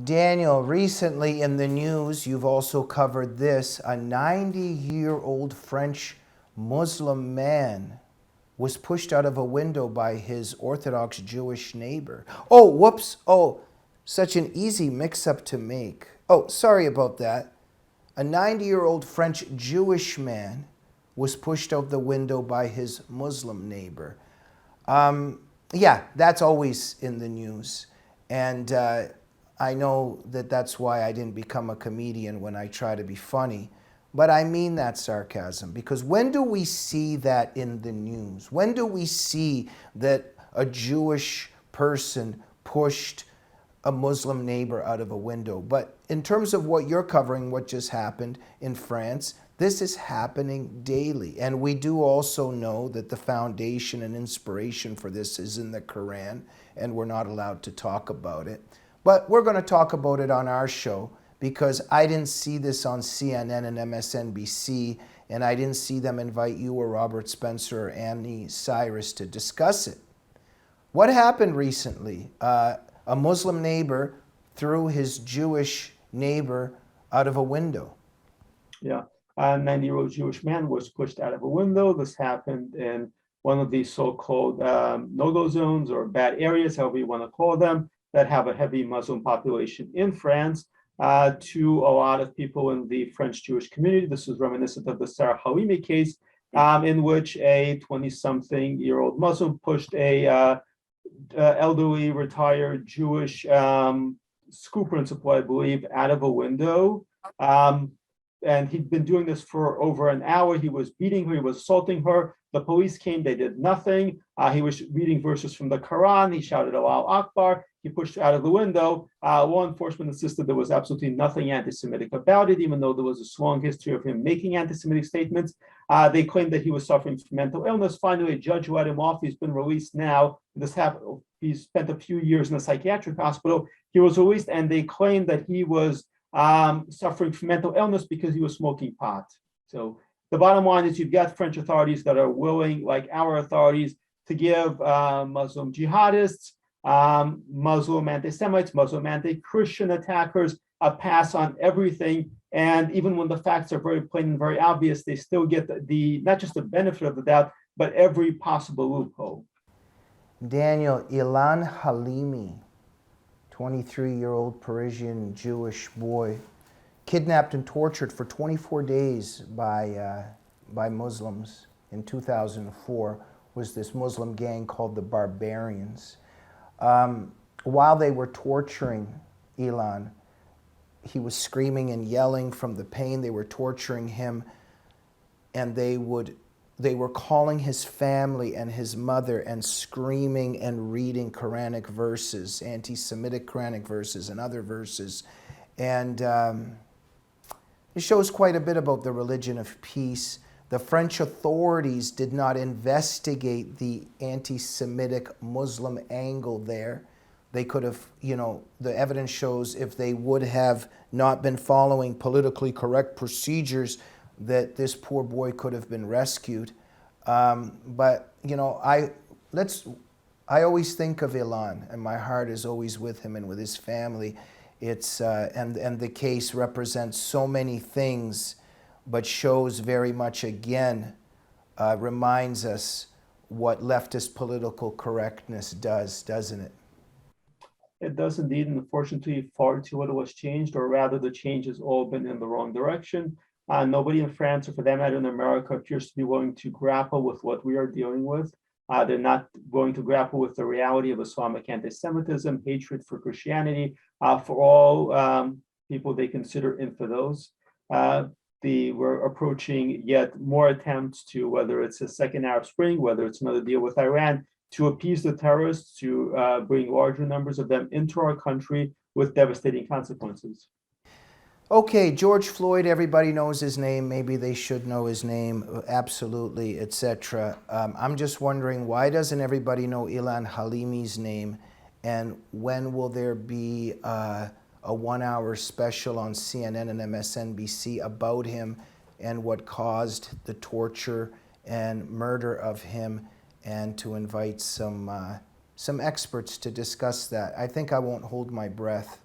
Daniel, recently in the news, you've also covered this. A 90-year-old French Muslim man was pushed out of a window by his Orthodox Jewish neighbor. Oh, whoops. Oh, such an easy mix-up to make. Oh, sorry about that. A 90-year-old French Jewish man was pushed out the window by his Muslim neighbor. Yeah, that's always in the news. And I know that that's why I didn't become a comedian when I try to be funny. But I mean that sarcasm, because when do we see that in the news? When do we see that a Jewish person pushed a Muslim neighbor out of a window? But in terms of what you're covering, what just happened in France, this is happening daily. And we do also know that the foundation and inspiration for this is in the Quran, and we're not allowed to talk about it. But we're going to talk about it on our show, because I didn't see this on CNN and MSNBC, and I didn't see them invite you or Robert Spencer or Annie Cyrus to discuss it. What happened recently? A Muslim neighbor threw his Jewish neighbor out of a window. Yeah, a 90-year-old Jewish man was pushed out of a window. This happened in one of these so-called no-go zones or bad areas, however you want to call them, that have a heavy Muslim population in France. To a lot of people in the French Jewish community, this is reminiscent of the Sarah Halimi case, in which a 20-something-year-old Muslim pushed a elderly retired Jewish school principal, I believe, out of a window. And he'd been doing this for over an hour. He was beating her, he was assaulting her. The police came, they did nothing. He was reading verses from the Quran. He shouted Allahu Akbar. He pushed her out of the window. Law enforcement insisted there was absolutely nothing anti-Semitic about it, even though there was a long history of him making anti-Semitic statements. They claimed that he was suffering from mental illness. Finally, a judge let him off. He's been released now. This happened. He spent a few years in a psychiatric hospital. He was released, and they claimed that he was suffering from mental illness because he was smoking pot. So the bottom line is you've got French authorities that are willing, like our authorities, to give Muslim jihadists, Muslim anti-Semites, Muslim anti-Christian attackers a pass on everything. And even when the facts are very plain and very obvious, they still get the not just the benefit of the doubt, but every possible loophole. Daniel, Ilan Halimi, 23-year-old Parisian Jewish boy, kidnapped and tortured for 24 days by Muslims in 2004, was this Muslim gang called the Barbarians. While they were torturing Ilan, he was screaming and yelling from the pain. They were torturing him, and they were calling his family and his mother and screaming and reading Quranic verses, anti-Semitic Quranic verses and other verses. And it shows quite a bit about the religion of peace. The French authorities did not investigate the anti-Semitic Muslim angle there. They could have, the evidence shows if they would have not been following politically correct procedures, that this poor boy could have been rescued. But I always think of Ilan, and my heart is always with him and with his family. It's and the case represents so many things, but shows very much again, reminds us what leftist political correctness does, doesn't it? It does indeed, and unfortunately, far too little has changed, or rather, the change has all been in the wrong direction. Nobody in France, or for that matter in America, appears to be willing to grapple with what we are dealing with. They're not going to grapple with the reality of Islamic anti-Semitism, hatred for Christianity, for all people they consider infidels. We're approaching yet more attempts to, whether it's a second Arab Spring, whether it's another deal with Iran, to appease the terrorists, to bring larger numbers of them into our country with devastating consequences. Okay, George Floyd, everybody knows his name. Maybe they should know his name, absolutely, etc. I'm just wondering, why doesn't everybody know Ilan Halimi's name? And when will there be a 1-hour special on CNN and MSNBC about him and what caused the torture and murder of him, and to invite some experts to discuss that? I think I won't hold my breath.